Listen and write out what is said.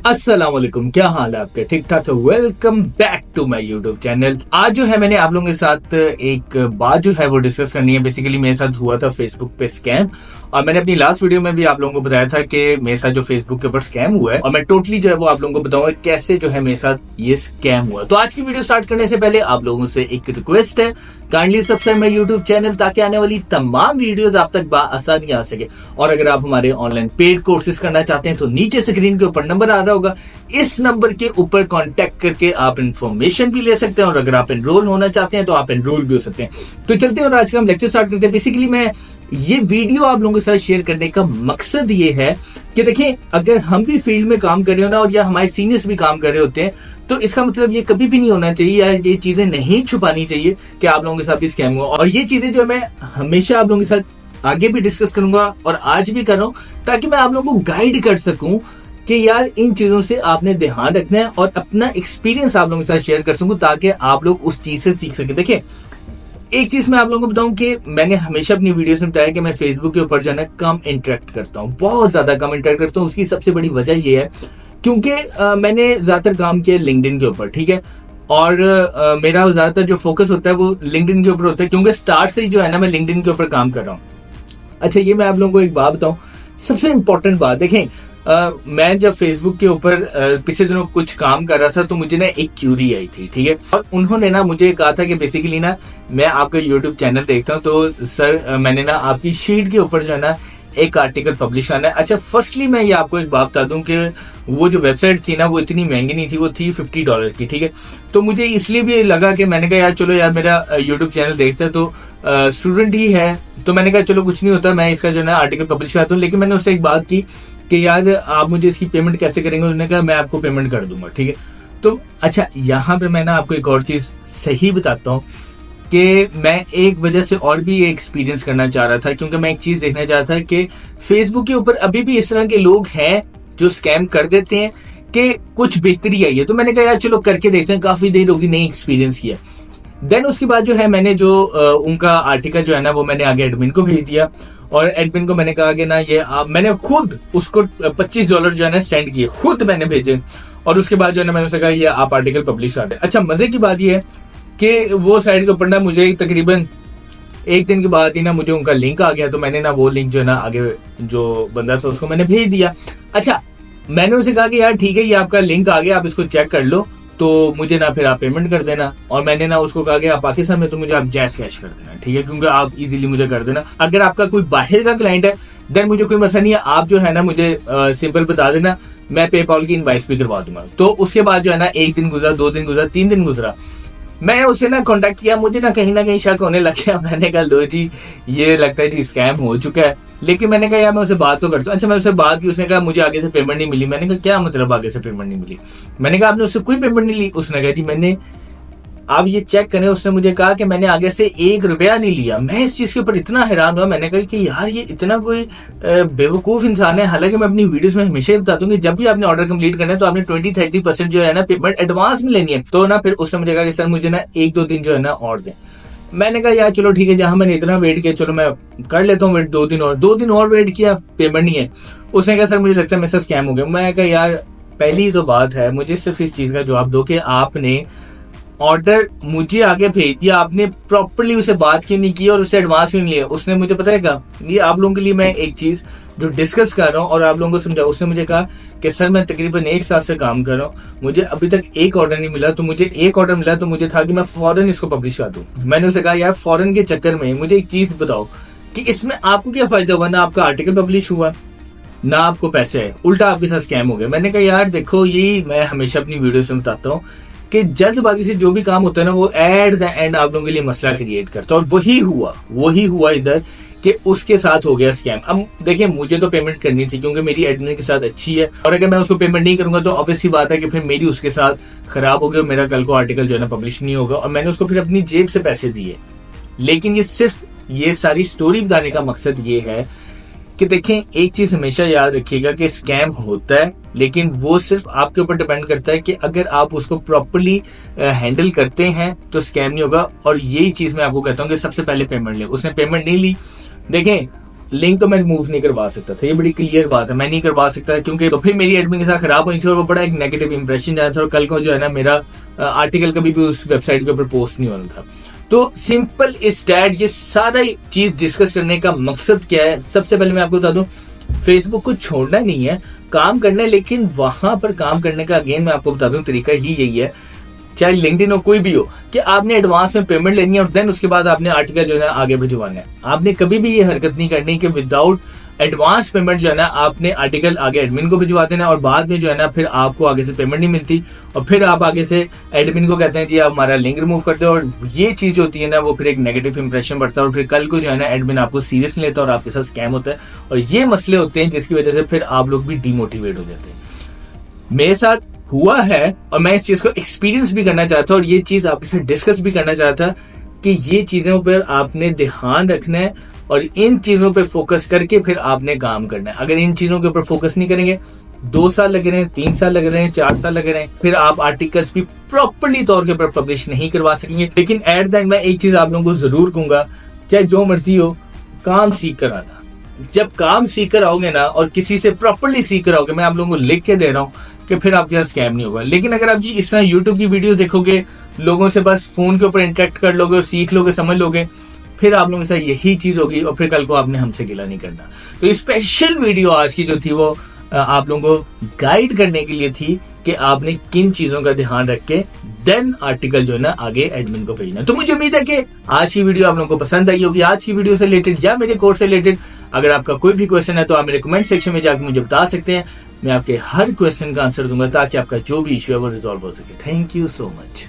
अस्सलाम वालेकुम, क्या हाल है आपके? ठीक ठाक है। Welcome back to my YouTube channel. आज जो है मैंने आप लोगों के साथ एक बात जो है वो डिस्कस करनी है। बेसिकली मेरे साथ हुआ था फेसबुक पे स्कैम, और मैंने अपनी लास्ट वीडियो में भी आप लोगों को बताया था कि मेरे साथ जो फेसबुक के ऊपर स्कैम हुआ है, और मैं टोटली जो है वो आप लोगों को बताऊंगा कैसे जो है मेरे साथ ये स्कैम हुआ। तो आज की वीडियो स्टार्ट करने से पहले आप लोगों से एक रिक्वेस्ट है, kindly subscribe my YouTube channel ताकि आने वाली तमाम वीडियोस आप तक आसानी आ सके। और अगर आप हमारे ऑनलाइन पेड कोर्सेज करना चाहते हैं तो नीचे स्क्रीन के ऊपर नंबर आ रहा होगा, इस नंबर के ऊपर कांटेक्ट करके आप इंफॉर्मेशन भी ले सकते हैं, और अगर आप एनरोल होना चाहते हैं तो आप एनरोल भी हो सकते हैं। तो चलते हैं और आज का हम लेक्चर स्टार्ट करते हैं। बेसिकली मैं ये वीडियो आप लोगों के साथ शेयर करने का मकसद ये है कि देखिए, अगर हम भी फील्ड में काम कर रहे हो ना, और या हमारे सीनियर्स भी काम कर रहे होते हैं, तो इसका मतलब ये कभी भी नहीं होना चाहिए, या ये चीजें नहीं छुपानी चाहिए कि आप लोगों के साथ भी स्कैम हुआ। और ये चीजें जो मैं हमेशा आप लोगों के साथ आगे भी डिस्कस करूंगा और आज भी कर रहा हूं, ताकि मैं आप लोगों को गाइड कर सकूं कि यार इन चीजों से आपने ध्यान रखना है, और अपना एक्सपीरियंस आप लोगों के साथ शेयर कर सकूं ताकि आप लोग उस चीज से सीख सके। देखिए, एक चीज मैं आप लोगों को बताऊं कि मैंने हमेशा अपनी वीडियोस में बताया कि मैं फेसबुक के ऊपर जो है ना कम इंटरेक्ट करता हूं, बहुत ज्यादा कम इंटरेक्ट करता हूं। उसकी सबसे बड़ी वजह यह है क्योंकि मैंने ज्यादातर काम किया लिंक्डइन के ऊपर, ठीक है, और मेरा ज्यादातर जो फोकस होता है वो लिंक्डइन के ऊपर होता है, क्योंकि स्टार्ट से ही जो है ना मैं लिंक्डइन के ऊपर काम कर रहा हूँ। अच्छा, ये मैं आप लोगों को एक बात बताऊं, सबसे इंपॉर्टेंट बात देखें, मैं जब फेसबुक के ऊपर पिछले दिनों कुछ काम कर रहा था तो मुझे ना एक क्यूरी आई थी, ठीक है, और उन्होंने ना मुझे कहा था कि बेसिकली ना मैं आपका यूट्यूब चैनल देखता हूँ, तो सर मैंने ना आपकी शीट के ऊपर जो है ना एक आर्टिकल पब्लिश करना है। अच्छा, फर्स्टली मैं ये आपको एक बात बता दूं कि वो जो वेबसाइट थी ना वो इतनी महंगी नहीं थी, वो थी $50 की, ठीक है। तो मुझे इसलिए भी लगा कि मैंने कहा यार चलो यार मेरा यूट्यूब चैनल देखता है तो स्टूडेंट ही है, तो मैंने कहा चलो कुछ नहीं होता, मैं इसका जो है ना आर्टिकल पब्लिश करता हूँ। लेकिन मैंने उससे एक बात की कि यार आप मुझे इसकी पेमेंट कैसे करेंगे? उन्होंने कहा मैं आपको पेमेंट कर दूंगा, ठीक है। तो अच्छा, यहाँ पे मैं ना आपको एक और चीज सही बताता हूँ कि मैं एक वजह से और भी एक्सपीरियंस करना चाह रहा था, क्योंकि मैं एक चीज देखना चाह रहा था कि फेसबुक के ऊपर अभी भी इस तरह के लोग हैं जो स्कैम कर देते हैं कि कुछ बेहतरी आई है। तो मैंने कहा यार चलो करके देखते हैं, काफी देर होगी नहीं एक्सपीरियंस किया। देन उसके बाद जो है मैंने जो उनका आर्टिकल जो है ना वो मैंने आगे एडमिन को भेज दिया, और एडमिन को मैंने कहा कि ना ये मैंने खुद उसको $25 जो है ना सेंड किए, खुद मैंने भेजे, और उसके बाद जो है ना मैंने उससे कहा ये आप आर्टिकल पब्लिश कर दें। अच्छा, मजे की बात ये है कि वो साइट के ऊपर ना मुझे तकरीबन एक दिन के बाद ही ना मुझे उनका लिंक आ गया, तो मैंने ना वो लिंक जो है ना आगे जो बंदा था उसको मैंने भेज दिया। अच्छा, मैंने उसे कहा कि यार ठीक है, ये आपका लिंक आ गया, आप इसको चेक कर लो, तो मुझे ना फिर आप पेमेंट कर देना। और मैंने ना उसको कहा कि आप पाकिस्तान में तो मुझे आप जैस कैश कर देना, ठीक है, क्योंकि आप इजीली मुझे कर देना। अगर आपका कोई बाहर का क्लाइंट है देन मुझे कोई मसला नहीं है, आप जो है ना मुझे सिंपल बता देना, मैं पेपॉल की इनवाइस भी करवा दूंगा। तो उसके बाद जो है ना एक दिन गुजरा, 2 दिन गुजरा, 3 दिन गुजरा, मैंने उससे ना कांटेक्ट किया, मुझे ना कहीं शक होने लग गया। मैंने कहा लो जी, ये लगता है कि स्कैम हो चुका है। लेकिन मैंने कहा यार मैं उससे बात तो करता हूँ। अच्छा, मैं उससे बात की, उसने कहा मुझे आगे से पेमेंट नहीं मिली। मैंने कहा क्या मतलब आगे से पेमेंट नहीं मिली? मैंने कहा आपने उससे कोई पेमेंट नहीं ली? उसने कहा जी मैंने, आप ये चेक करें, उसने मुझे कहा कि मैंने आगे से $1 नहीं लिया। मैं इस चीज के ऊपर इतना हैरान हुआ, मैंने कहा कि यार ये इतना कोई बेवकूफ इंसान है। हालांकि मैं अपनी वीडियोस में हमेशा ही बताता हूँ कि जब भी आपने ऑर्डर कंप्लीट करना है तो आपने 20-30% जो है ना पेमेंट एडवांस में लेनी है। तो ना फिर उसने मुझे कहा कि सर मुझे ना 1-2 दिन जो है ना और दें। मैंने कहा यार चलो ठीक है, जहां मैंने इतना वेट किया चलो मैं कर लेता हूँ वेट, 2 दिन और वेट किया, पेमेंट नहीं है। उसने कहा सर मुझे लगता है मेरे साथ स्कैम हो गया। मैं कहा यार पहली तो बात है, मुझे सिर्फ इस चीज का जवाब दो कि आपने ऑर्डर मुझे आगे भेज दिया, आपने प्रॉपर्ली उसे बात क्यों नहीं की और उससे एडवांस क्यों नहीं लिया? उसने मुझे पता है कहा, ये आप लोगों के लिए मैं एक चीज जो डिस्कस कर रहा हूँ और आप लोगों को समझा। उसने मुझे कहा कि सर मैं तकरीबन 1 साल से काम कर रहा हूँ, मुझे अभी तक एक ऑर्डर नहीं मिला, तो मुझे एक ऑर्डर मिला तो मुझे था कि मैं फौरन इसको पब्लिश कर दूं। मैंने उसे कहा यार फौरन के चक्कर में मुझे एक चीज बताओ कि इसमें आपको क्या फायदा हुआ? ना आपका आर्टिकल पब्लिश हुआ, ना आपको पैसे आए, उल्टा आपके साथ स्कैम हो गया। मैंने कहा यार देखो, यही मैं हमेशा अपनी वीडियो में बताता हूँ कि जल्दबाजी से जो भी काम होता है ना वो एट द एंड आप लोगों के लिए मसला क्रिएट करता है। और वही हुआ इधर कि उसके साथ हो गया स्कैम। अब देखिए, मुझे तो पेमेंट करनी थी क्योंकि मेरी एडमिन के साथ अच्छी है, और अगर मैं उसको पेमेंट नहीं करूंगा तो ऑब्वियस सी बात है कि फिर मेरी उसके साथ खराब होगी और मेरा कल को आर्टिकल जो है ना पब्लिश नहीं होगा, और मैंने उसको फिर अपनी जेब से पैसे दिए। लेकिन ये सारी स्टोरी बताने का मकसद ये है कि देखें, एक चीज हमेशा याद रखिएगा कि स्कैम होता है, लेकिन वो सिर्फ आपके ऊपर डिपेंड करता है कि अगर आप उसको प्रॉपर्ली हैंडल करते हैं तो स्कैम नहीं होगा। और यही चीज मैं आपको कहता हूँ कि सबसे पहले पेमेंट ले। उसने पेमेंट नहीं ली। देखें, लिंक तो मैं रिमूव नहीं करवा सकता था, ये बड़ी क्लियर बात है, मैं नहीं करवा सकता क्योंकि तो फिर मेरी एडमिन के साथ खराब हुई थी और वो बड़ा एक नेगेटिव इंप्रेशन जाता था और कल को जो है ना मेरा आर्टिकल कभी भी उस वेबसाइट के ऊपर पोस्ट नहीं होना था। तो सिंपल इज दैट, ये सारा चीज डिस्कस करने का मकसद क्या है। सबसे पहले मैं आपको बता दूं, फेसबुक को छोड़ना नहीं है, काम करना है, लेकिन वहां पर काम करने का अगेन मैं आपको बता दूं तरीका ही यही है, चाहे लिंक्डइन हो कोई भी हो, कि आपने एडवांस में पेमेंट लेनी है और देन उसके बाद आपने आर्टिकल जो है ना आगे भिजवाना है। आपने कभी भी ये हरकत नहीं करनी कि विदाउट एडवांस पेमेंट जो है ना आपने आर्टिकल आगे एडमिन को भिजवा देना और बाद में जो है ना फिर आपको आगे से पेमेंट नहीं मिलती और फिर आप आगे से एडमिन को कहते हैं जी आप हमारा लिंक रिमूव कर दो, और ये चीज होती है ना वो फिर एक नेगेटिव इंप्रेशन बढ़ता है और फिर कल को जो है ना एडमिन आपको सीरियस नहीं लेता और आपके साथ स्कैम होता है और ये मसले होते हैं जिसकी वजह से फिर आप लोग भी डिमोटिवेट हो जाते हैं। मेरे साथ हुआ है और मैं इस चीज को एक्सपीरियंस भी करना चाहता हूं और ये चीज आपके साथ डिस्कस भी करना चाहता कि ये चीजों पर आपने ध्यान रखना है और इन चीजों पे फोकस करके फिर आपने काम करना है। अगर इन चीजों के ऊपर फोकस नहीं करेंगे, 2 साल लगे रहे, 3 साल लगे रहे, 4 साल लगे रहे, फिर आप आर्टिकल्स भी प्रॉपरली तौर के ऊपर पब्लिश नहीं करवा सकेंगे। लेकिन एट द एंड मैं एक चीज आप लोगों को जरूर कहूंगा, चाहे जो मर्जी हो, काम सीख कर आना। जब काम सीख कर आओगे ना और किसी से प्रॉपरली सीख कर आओगे, मैं आप लोगों को लिख के दे रहा हूँ कि फिर आपके साथ स्कैम नहीं होगा। लेकिन अगर आप इस तरह यूट्यूब की वीडियोस देखोगे, लोगों से बस फोन के ऊपर इंटरेक्ट कर लोगे और सीख लोगे, समझ लोगे, फिर आप लोगों के साथ यही चीज होगी और फिर कल को आपने हमसे गिला नहीं करना। तो स्पेशल वीडियो आज की जो थी वो आप लोगों को गाइड करने के लिए थी कि आपने किन चीजों का ध्यान रख के देन आर्टिकल जो है ना आगे एडमिन को भेजना। तो मुझे उम्मीद है कि आज की वीडियो आप लोगों को पसंद आई होगी। आज की वीडियो से रिलेटेड या मेरे कोर्स से रिलेटेड अगर आपका कोई भी क्वेश्चन है तो आप मेरे कमेंट सेक्शन में जाकर मुझे बता सकते हैं, मैं आपके हर क्वेश्चन का आंसर दूंगा ताकि आपका जो भी इश्यू है वो रिजॉल्व हो सके। Thank you so much.